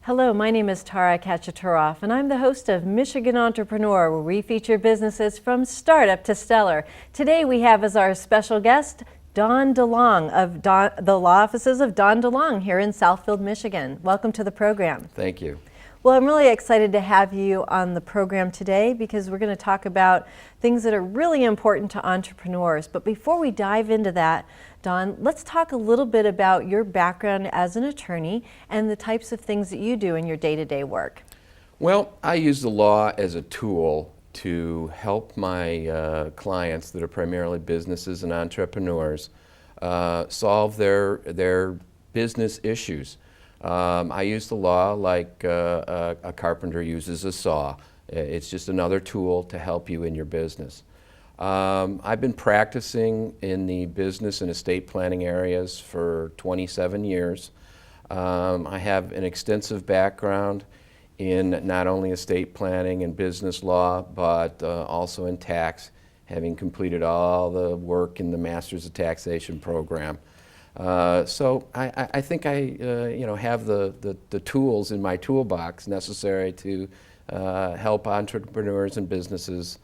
Hello, my name is Tara Kachaturoff, and I'm the host of Michigan Entrepreneur, where we feature businesses from startup to stellar. Today we have as our special guest Don DeLong of the law offices of Don DeLong here in Southfield, Michigan. Welcome to the program. Thank you. Well, I'm really excited to have you on the program today because we're going to talk about things that are really important to entrepreneurs. But before we dive into that, Don, let's talk a little bit about your background as an attorney and the types of things that you do in your day-to-day work. Well, I use the law as a tool to help my clients that are primarily businesses and entrepreneurs solve their business issues. I use the law like a carpenter uses a saw. It's just another tool to help you in your business. I've been practicing in the business and estate planning areas for 27 years. I have an extensive background in not only estate planning and business law, but also in tax, having completed all the work in the Masters of Taxation program. So I think I have the tools in my toolbox necessary to help entrepreneurs and businesses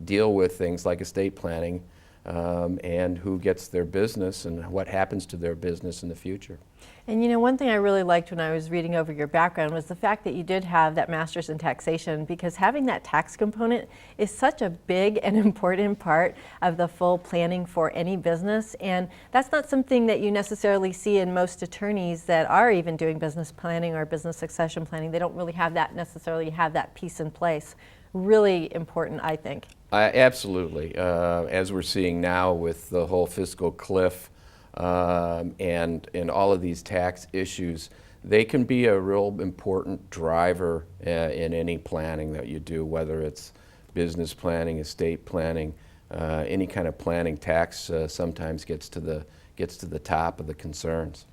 deal with things like estate planning and who gets their business and what happens to their business in the future. And you know, one thing I really liked when I was reading over your background was the fact that you did have that master's in taxation, because having that tax component is such a big and important part of the full planning for any business. And that's not something that you necessarily see in most attorneys that are even doing business planning or business succession planning. They don't really necessarily have that piece in place. Really important, I think. Absolutely. As we're seeing now with the whole fiscal cliff and all of these tax issues, they can be a real important driver in any planning that you do, whether it's business planning, estate planning, any kind of planning. Tax sometimes gets to the top of the concerns.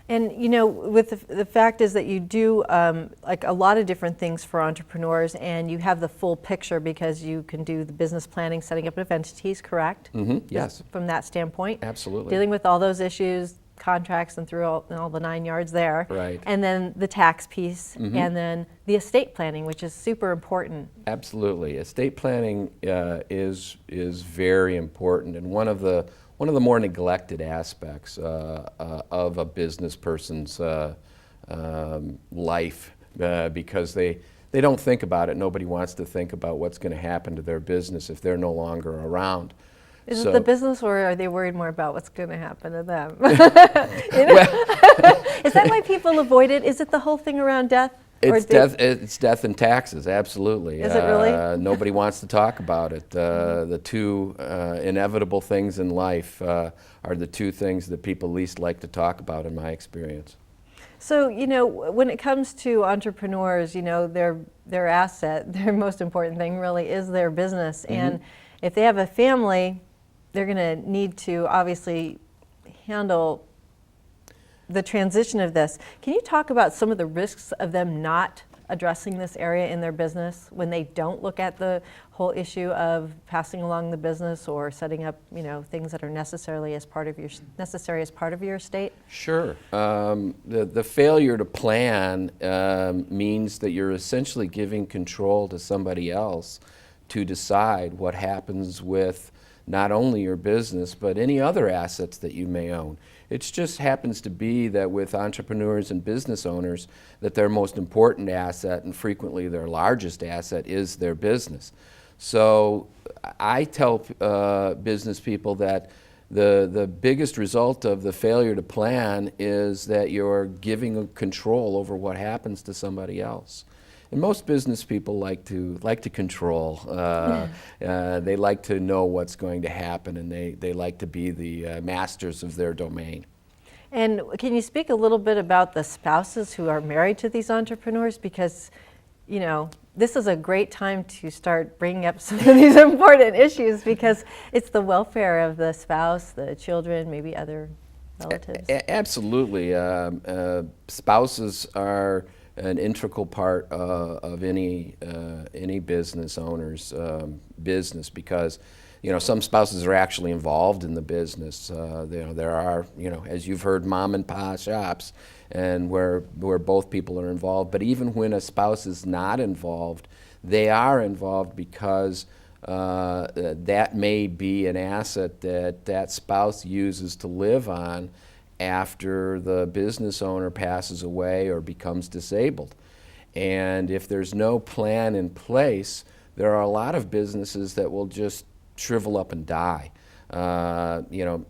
And you know, with the fact is that you do like a lot of different things for entrepreneurs, and you have the full picture because you can do the business planning, setting up of entities, correct? Mm-hmm. Yes. From that standpoint? Absolutely. Dealing with all those issues, contracts, and through all the 9 yards there. Right. And then the tax piece, Mm-hmm. and then the estate planning, which is super important. Absolutely. Estate planning is very important, and one of the more neglected aspects of a business person's life, because they don't think about it. Nobody wants to think about what's going to happen to their business if they're no longer around. Is it the business, or are they worried more about what's going to happen to them? Is that why people avoid it? Is it the whole thing around death? It's death and taxes, absolutely. Is it really? Nobody wants to talk about it. The two inevitable things in life are the two things that people least like to talk about, in my experience. So, you know, when it comes to entrepreneurs, you know, their asset, their most important thing really is their business. Mm-hmm. And if they have a family, they're going to need to obviously handle the transition of this. Can you talk about some of the risks of them not addressing this area in their business when they don't look at the whole issue of passing along the business or setting up, you know, things that are necessary as part of your estate? Sure. The failure to plan means that you're essentially giving control to somebody else to decide what happens with not only your business, but any other assets that you may own. It just happens to be that with entrepreneurs and business owners, that their most important asset, and frequently their largest asset, is their business. So I tell business people that the biggest result of the failure to plan is that you're giving control over what happens to somebody else. And most business people like to control. They like to know what's going to happen, and they like to be the masters of their domain. And can you speak a little bit about the spouses who are married to these entrepreneurs? Because, you know, this is a great time to start bringing up some of these important issues, because it's the welfare of the spouse, the children, maybe other relatives. Absolutely. Spouses are an integral part of any business owner's business, because some spouses are actually involved in the business. There are, as you've heard, mom and pa shops, and where both people are involved. But even when a spouse is not involved, they are involved because that may be an asset that spouse uses to live on after the business owner passes away or becomes disabled. And if there's no plan in place, there are a lot of businesses that will just shrivel up and die.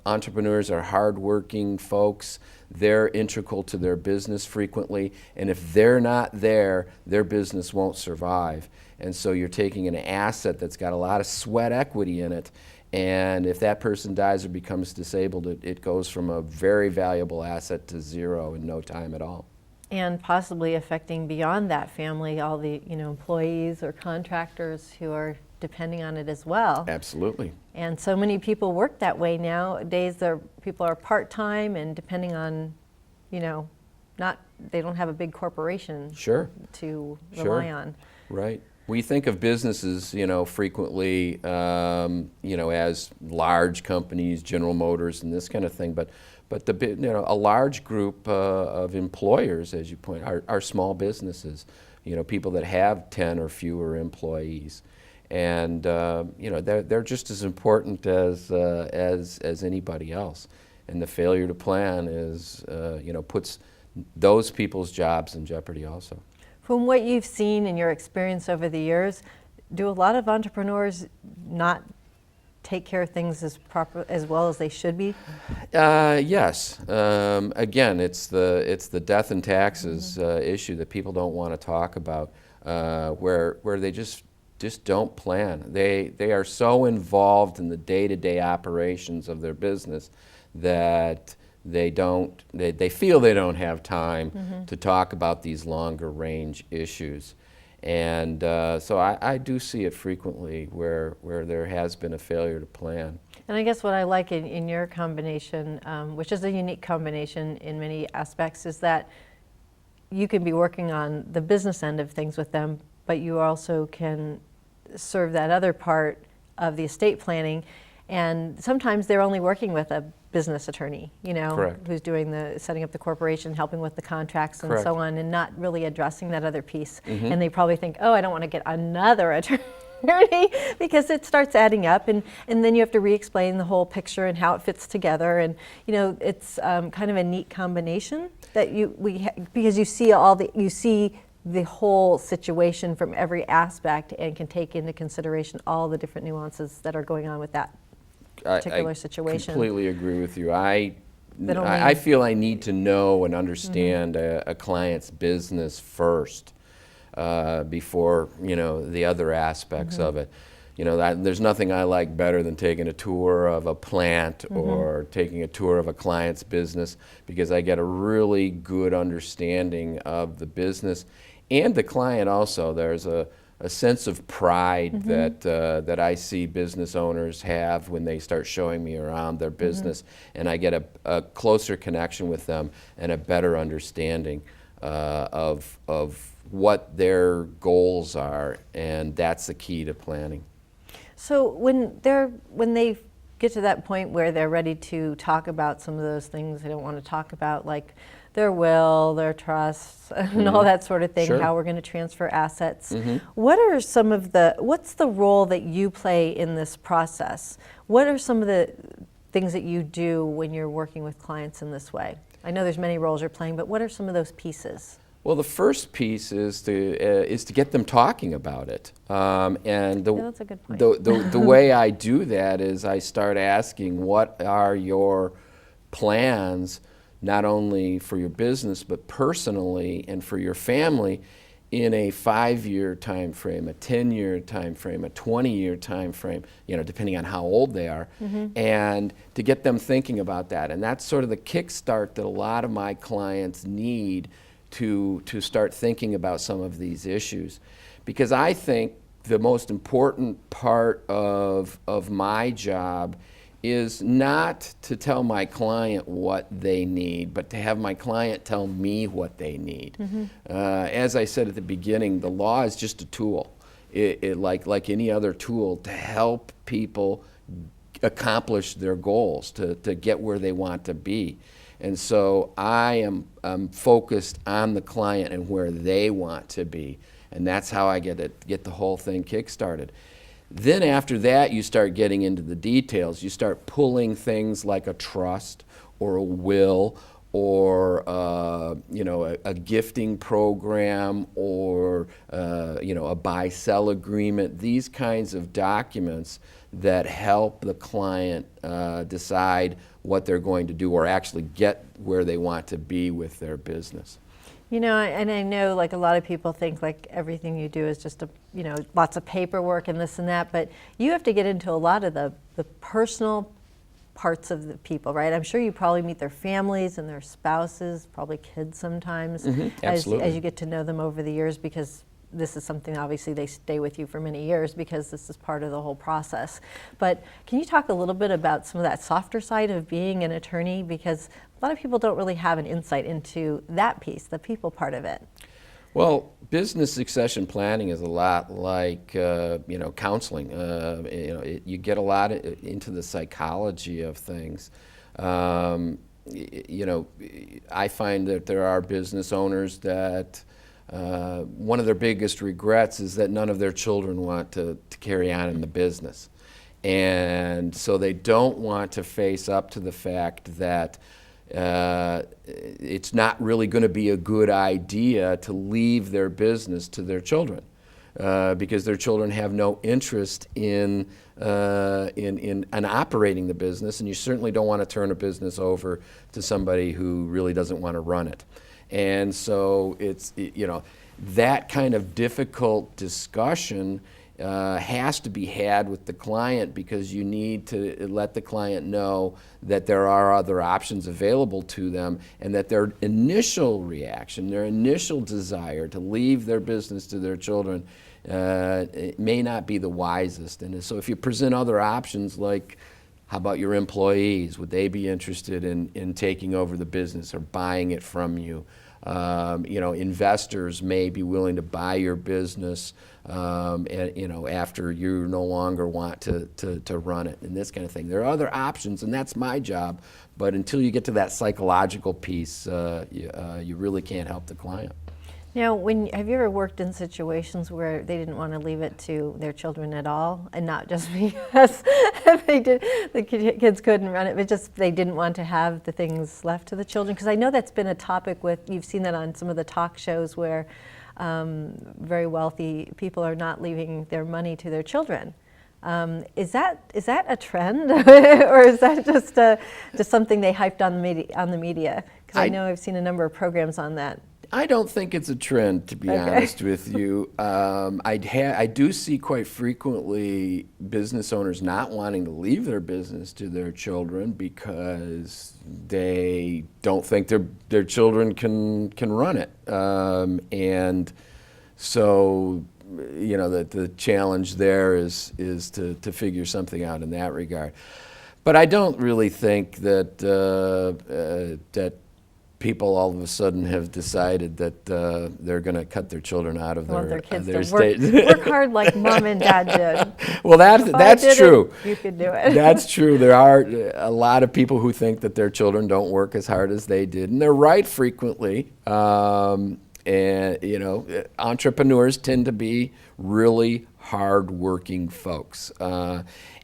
Entrepreneurs are hardworking folks. They're integral to their business frequently, and if they're not there, their business won't survive. And so you're taking an asset that's got a lot of sweat equity in it, and if that person dies or becomes disabled, it goes from a very valuable asset to zero in no time at all. And possibly affecting beyond that family, all the employees or contractors who are depending on it as well. Absolutely. And so many people work that way nowadays. People are part-time and depending on, they don't have a big corporation to rely on. Right. We think of businesses, frequently, as large companies, General Motors and this kind of thing, but a large group of employers, as you point out, are small businesses, people that have 10 or fewer employees. And they're just as important as anybody else. And the failure to plan puts those people's jobs in jeopardy also. From what you've seen in your experience over the years, do a lot of entrepreneurs not take care of things as well as they should be? Yes. Again, it's the death and taxes issue that people don't want to talk about, where they just don't plan. They are so involved in the day-to-day operations of their business that they feel they don't have time to talk about these longer range issues. And so I do see it frequently where there has been a failure to plan. And I guess what I like in your combination, which is a unique combination in many aspects, is that you can be working on the business end of things with them, but you also can serve that other part of the estate planning. And sometimes they're only working with a business attorney, Correct. who's doing setting up the corporation, helping with the contracts and Correct. so on, and not really addressing that other piece. And they probably think, oh, I don't want to get another attorney because it starts adding up, and then you have to re-explain the whole picture and how it fits together. And it's kind of a neat combination that because you see the whole situation from every aspect and can take into consideration all the different nuances that are going on with that particular situation. I completely agree with you. I feel I need to know and understand a client's business first before the other aspects of it. There's nothing I like better than taking a tour of a plant or taking a tour of a client's business, because I get a really good understanding of the business and the client also. There's a sense of pride that I see business owners have when they start showing me around their business, and I get a closer connection with them and a better understanding of what their goals are, and that's the key to planning. So when they get to that point where they're ready to talk about some of those things they don't want to talk about, like their will, their trusts, and all that sort of thing, how we're going to transfer assets. What's the role that you play in this process? What are some of the things that you do when you're working with clients in this way? I know there's many roles you're playing, but what are some of those pieces? Well, the first piece is to get them talking about it, and that's a good point. the way I do that is I start asking, what are your plans, not only for your business but personally and for your family, in a 5-year time frame, a 10-year time frame, a 20-year time frame, depending on how old they are, and to get them thinking about that. And that's sort of the kickstart that a lot of my clients need to start thinking about some of these issues. Because I think the most important part of my job is not to tell my client what they need, but to have my client tell me what they need. As I said at the beginning, the law is just a tool. like any other tool to help people accomplish their goals, to get where they want to be. And so I'm focused on the client and where they want to be. And that's how I get the whole thing kick-started. Then after that, you start getting into the details. You start pulling things like a trust or a will or a gifting program or a buy-sell agreement, these kinds of documents that help the client decide what they're going to do or actually get where they want to be with their business. And I know like a lot of people think like everything you do is just lots of paperwork and this and that, but you have to get into a lot of the personal parts of the people, right? I'm sure you probably meet their families and their spouses, probably kids sometimes, as you get to know them over the years, because this is something obviously they stay with you for many years because this is part of the whole process. But can you talk a little bit about some of that softer side of being an attorney? Because a lot of people don't really have an insight into that piece, the people part of it. Well, business succession planning is a lot like counseling. You get a lot into the psychology of things. I find that there are business owners that one of their biggest regrets is that none of their children want to carry on in the business. And so they don't want to face up to the fact that it's not really going to be a good idea to leave their business to their children because their children have no interest in operating the business, and you certainly don't want to turn a business over to somebody who really doesn't want to run it. And so it's, that kind of difficult discussion has to be had with the client, because you need to let the client know that there are other options available to them, and that their initial reaction, their initial desire to leave their business to their children it may not be the wisest. And so if you present other options like, how about your employees? Would they be interested in taking over the business or buying it from you? Investors may be willing to buy your business, after you no longer want to run it, and this kind of thing. There are other options, and that's my job. But until you get to that psychological piece, you really can't help the client. Now, have you ever worked in situations where they didn't want to leave it to their children at all, and not just because the kids couldn't run it, but just they didn't want to have the things left to the children? Because I know that's been a topic you've seen that on some of the talk shows where very wealthy people are not leaving their money to their children. Is that a trend, or is that just something they hyped on the media? Because I know I've seen a number of programs on that. I don't think it's a trend, to be honest with you. I do see quite frequently business owners not wanting to leave their business to their children because they don't think their children can run it. And so, the challenge there is to figure something out in that regard. But I don't really think that that people all of a sudden have decided that they're going to cut their children out of their kids their to state. work hard like mom and dad did. Well, that's true. You could do it. That's true. There are a lot of people who think that their children don't work as hard as they did, and they're right frequently. Entrepreneurs tend to be really hard-working folks,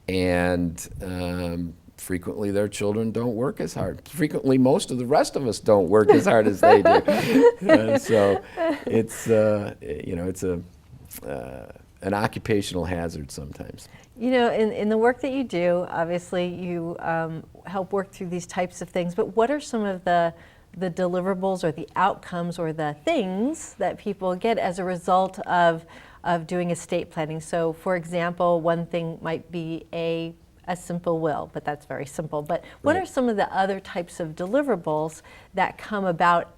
and frequently their children don't work as hard. Frequently, most of the rest of us don't work as hard as they do. So it's an occupational hazard sometimes. In the work that you do, obviously you help work through these types of things, but what are some of the deliverables or the outcomes or the things that people get as a result of doing estate planning? So for example, one thing might be a simple will, but that's very simple. But what are some of the other types of deliverables that come about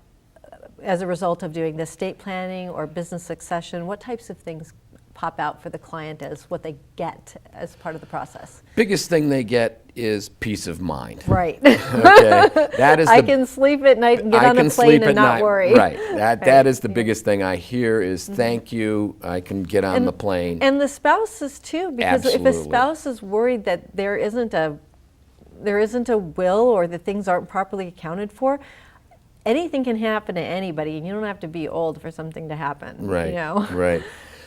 as a result of doing the estate planning or business succession? What types of things pop out for the client as what they get as part of the process? Biggest thing they get is peace of mind. Right. Okay, that is I can sleep at night and get on a plane and not worry. Right. That is the biggest thing I hear is thank you. I can get on the plane. And the spouses too, because if a Absolutely. spouse is worried that there isn't a will or that things aren't properly accounted for, anything can happen to anybody, and you don't have to be old for something to happen. Right. You know? Right.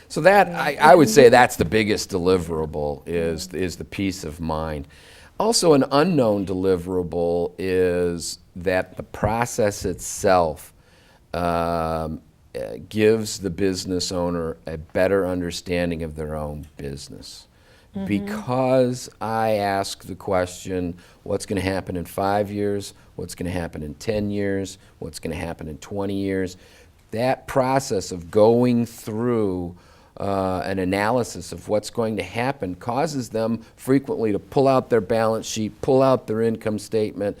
So that I would say that's the biggest deliverable is the peace of mind. Also, an unknown deliverable is that the process itself gives the business owner a better understanding of their own business. Because I ask the question, what's going to happen in 5 years? What's going to happen in 10 years? What's going to happen in 20 years? That process of going through an analysis of what's going to happen causes them frequently to pull out their balance sheet, pull out their income statement,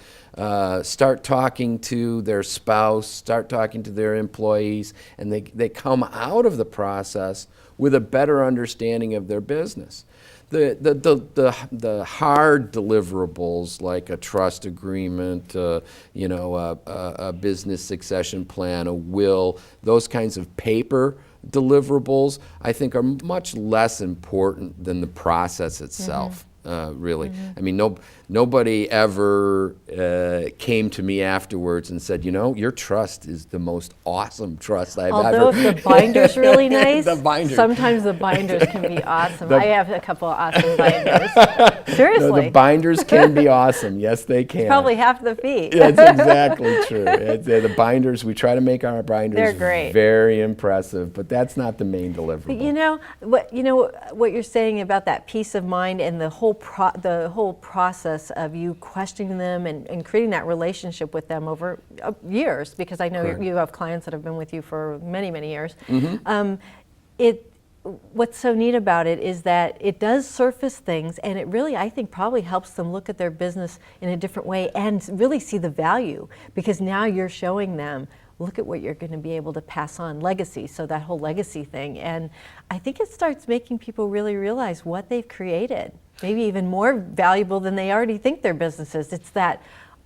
start talking to their spouse, start talking to their employees, and they come out of the process with a better understanding of their business. The hard deliverables like a trust agreement, a business succession plan, a will, those kinds of paper deliverables, I think are much less important than the process itself. Really. I mean, nobody ever came to me afterwards and said, your trust is the most awesome trust I've ever. Although if the binder's really nice, The binder. sometimes the binders can be awesome. I have a couple of awesome binders. Seriously. No, the binders can be awesome. Yes, they can. Probably half the fee. That's exactly true. The binders, we try to make our binders They're great. very impressive, but that's not the main deliverable. But what you're saying about that peace of mind and the whole process of you questioning them and creating that relationship with them over years, because I know Correct. you have clients that have been with you for many, many years. What's so neat about it is that it does surface things, and it really, I think, probably helps them look at their business in a different way and really see the value, because now you're showing them, look at what you're going to be able to pass on, legacy, so that whole legacy thing. And I think it starts making people really realize what they've created, maybe even more valuable than they already think their business is. It's that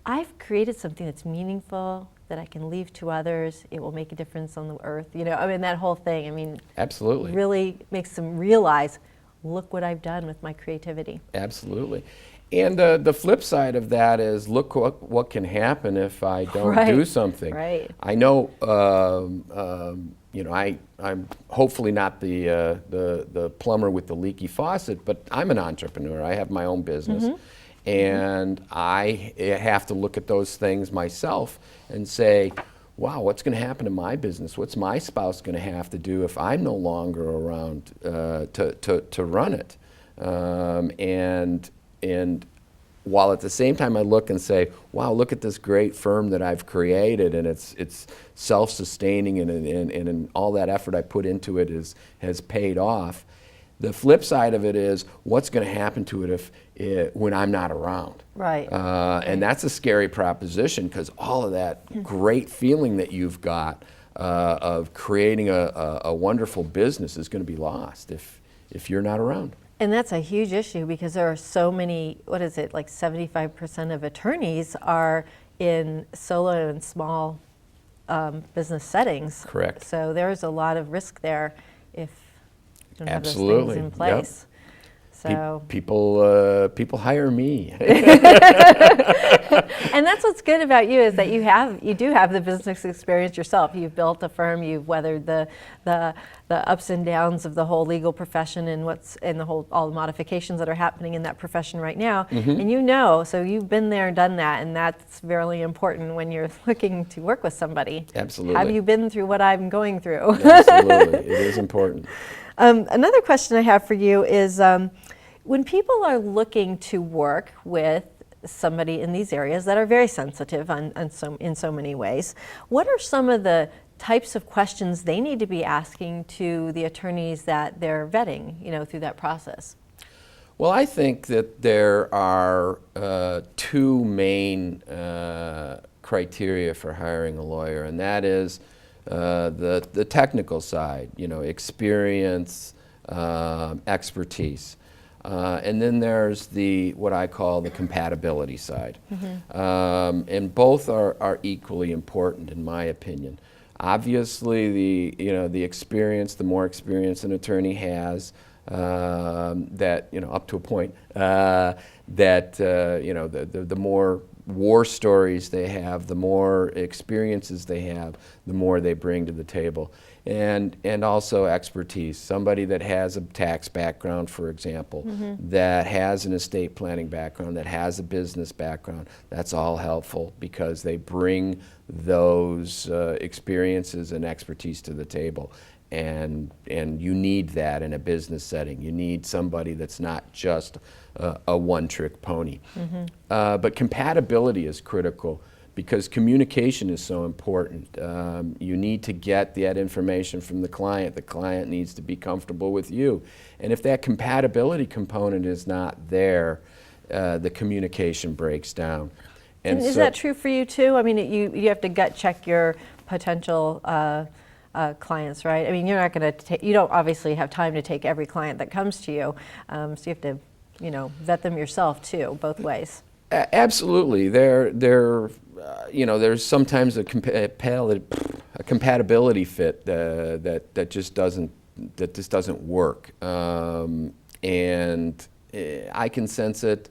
I've created something that's meaningful, that I can leave to others, it will make a difference on the earth. That whole thing, Absolutely. really makes them realize, look what I've done with my creativity. Absolutely. And the flip side of that is, look what can happen if I don't do something. Right. I know, I'm hopefully not the plumber with the leaky faucet, but I'm an entrepreneur. I have my own business. And I have to look at those things myself and say, wow, what's going to happen to my business? What's my spouse going to have to do if I'm no longer around to run it? And while at the same time I look and say, wow, look at this great firm that I've created, and it's self-sustaining, and all that effort I put into it has paid off. The flip side of it is, what's going to happen to it when I'm not around? Right. And that's a scary proposition, because all of that great feeling that you've got of creating a wonderful business is going to be lost if you're not around. And that's a huge issue, because there are so many, like 75% of attorneys are in solo and small business settings. Correct. So there's a lot of risk there if you don't have those Absolutely. things in place. So People hire me. And that's what's good about you, is that you do have the business experience yourself. You've built a firm. You've weathered the ups and downs of the whole legal profession and all the modifications that are happening in that profession right now. And so you've been there and done that, and that's really important when you're looking to work with somebody. Absolutely. Have you been through what I'm going through? Absolutely, it is important. Another question I have for you is, when people are looking to work with somebody in these areas that are very sensitive in so many ways, what are some of the types of questions they need to be asking to the attorneys that they're vetting, through that process? Well, I think that there are two main criteria for hiring a lawyer, and that is the technical side, experience, expertise. And then there's what I call the compatibility side. And both are equally important in my opinion. Obviously, the experience, the more experience an attorney has, that, up to a point, that, the more war stories they have, the more experiences they have, the more they bring to the table. And also expertise. Somebody that has a tax background, for example, that has an estate planning background, that has a business background, that's all helpful because they bring those experiences and expertise to the table. And you need that in a business setting. You need somebody that's not just a one-trick pony. But compatibility is critical because communication is so important. You need to get that information from the client. The client needs to be comfortable with you. And if that compatibility component is not there, the communication breaks down. And is that true for you too? I mean, you have to gut check your potential clients, right? I mean, you're not going to you don't obviously have time to take every client that comes to you, so you have to, vet them yourself too, both ways. Absolutely. There's sometimes a compatibility fit that just doesn't work, and I can sense it.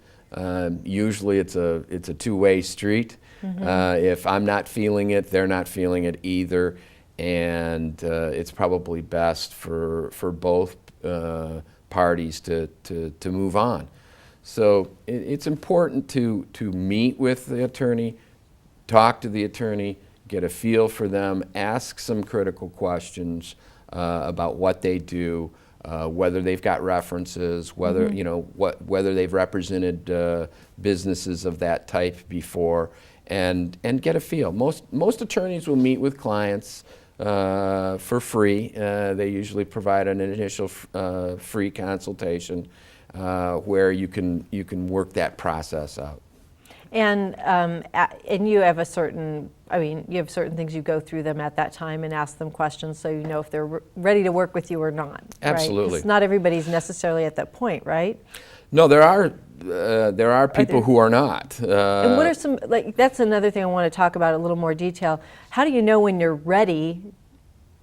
Usually, it's a two-way street. If I'm not feeling it, they're not feeling it either, and it's probably best for both parties to move on. So it's important to meet with the attorney, talk to the attorney, get a feel for them, ask some critical questions about what they do, whether they've got references, whether whether they've represented businesses of that type before, and get a feel. Most attorneys will meet with clients for free. They usually provide an initial free consultation. Where you can work that process out. And you have certain things you go through them at that time and ask them questions so you know if they're ready to work with you or not. Absolutely. Right? 'Cause not everybody's necessarily at that point, right? No, there are people who are not. And what are some, that's another thing I want to talk about in a little more detail. How do you know when you're ready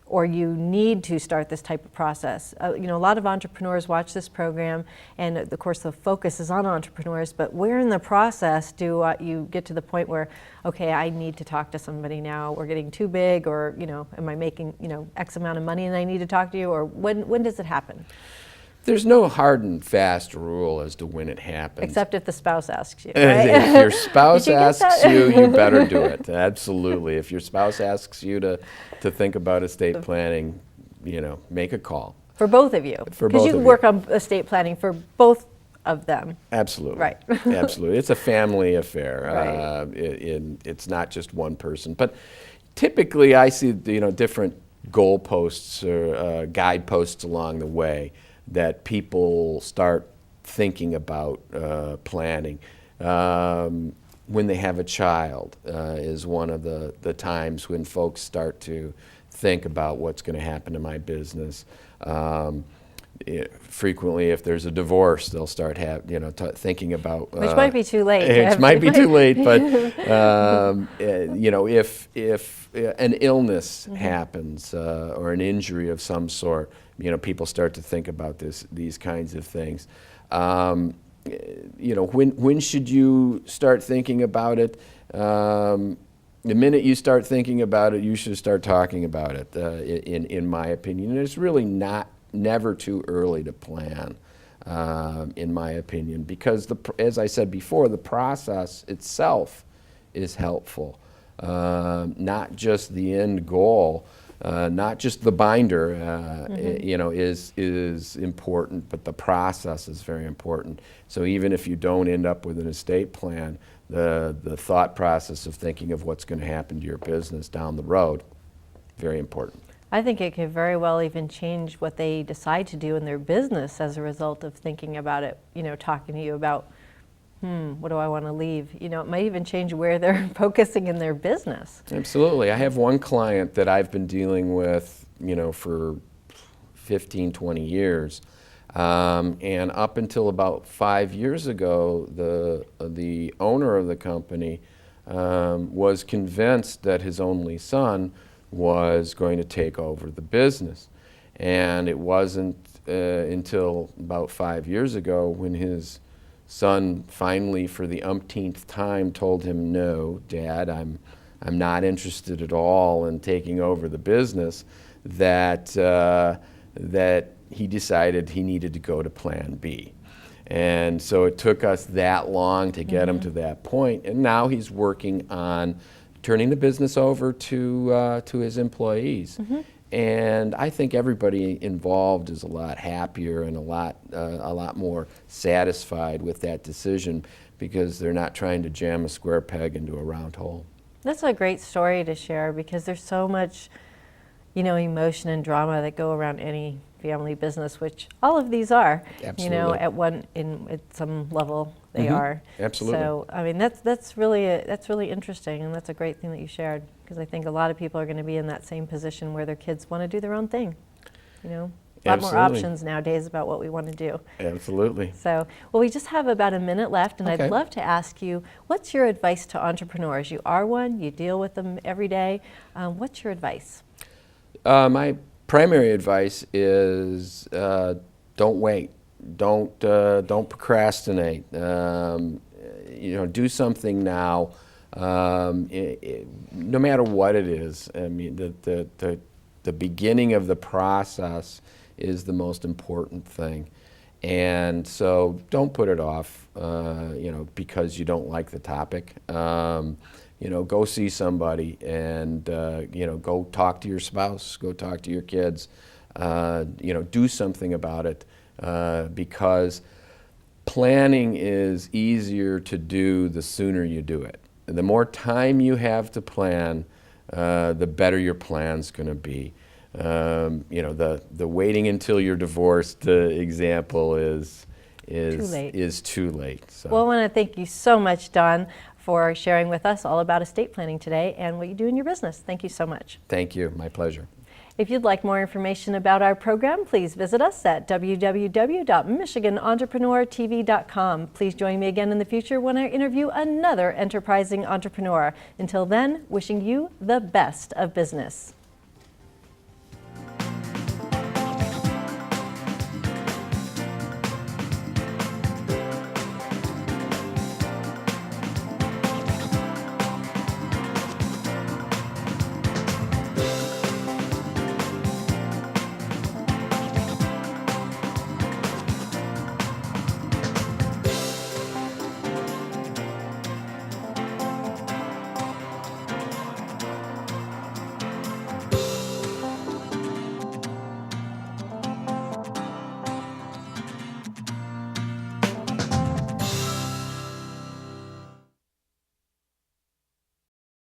or you need to start this type of process? A lot of entrepreneurs watch this program, and of course the focus is on entrepreneurs, but where in the process do you get to the point where, okay, I need to talk to somebody now, we're getting too big, or am I making X amount of money and I need to talk to you, or when does it happen? There's no hard and fast rule as to when it happens. Except if the spouse asks you, right? If your spouse asks you, you better do it. Absolutely. If your spouse asks you to think about estate planning, make a call. For both of you. Because you can work on estate planning for both of them. Absolutely. Right. Absolutely. It's a family affair. Right. It's not just one person. But typically I see different goalposts or guideposts along the way that people start thinking about planning. When they have a child is one of the times when folks start to think about what's going to happen to my business. Frequently, if there's a divorce, they'll start thinking about which might be too late. It might be too late, but if an illness happens or an injury of some sort, people start to think about these kinds of things. When should you start thinking about it? The minute you start thinking about it, you should start talking about it. In my opinion, and it's really never too early to plan. In my opinion, because as I said before, the process itself is helpful, not just the end goal. Not just the binder, is important, but the process is very important. So even if you don't end up with an estate plan, the thought process of thinking of what's going to happen to your business down the road, very important. I think it could very well even change what they decide to do in their business as a result of thinking about it, talking to you about, what do I want to leave? It might even change where they're focusing in their business. Absolutely. I have one client that I've been dealing with, for 15, 20 years. And up until about 5 years ago, the owner of the company was convinced that his only son was going to take over the business. And it wasn't until about 5 years ago when his son finally, for the umpteenth time, told him, "No, Dad, I'm not interested at all in taking over the business," that he decided he needed to go to Plan B. And so it took us that long to get him to that point, and now he's working on turning the business over to his employees. And I think everybody involved is a lot happier and a lot more satisfied with that decision, because they're not trying to jam a square peg into a round hole. That's a great story to share, because there's so much, emotion and drama that go around any family business, which all of these are. Absolutely. At some level they are. Absolutely. So I mean, that's really interesting, and that's a great thing that you shared, because I think a lot of people are going to be in that same position where their kids want to do their own thing. A lot more options nowadays about what we want to do. Absolutely. So, well, we just have about a minute left, and Okay. I'd love to ask you, what's your advice to entrepreneurs? You are one, you deal with them every day. What's your advice? My primary advice is don't wait. Don't procrastinate. Do something now. No matter what it is. I mean, the beginning of the process is the most important thing. And so don't put it off, because you don't like the topic. Go see somebody, and go talk to your spouse, go talk to your kids. Do something about it, because planning is easier to do the sooner you do it. The more time you have to plan, the better your plan's going to be. The waiting until you're divorced example is too late. So. Well, I want to thank you so much, Don, for sharing with us all about estate planning today and what you do in your business. Thank you so much. Thank you. My pleasure. If you'd like more information about our program, please visit us at www.michiganentrepreneurtv.com. Please join me again in the future when I interview another enterprising entrepreneur. Until then, wishing you the best of business.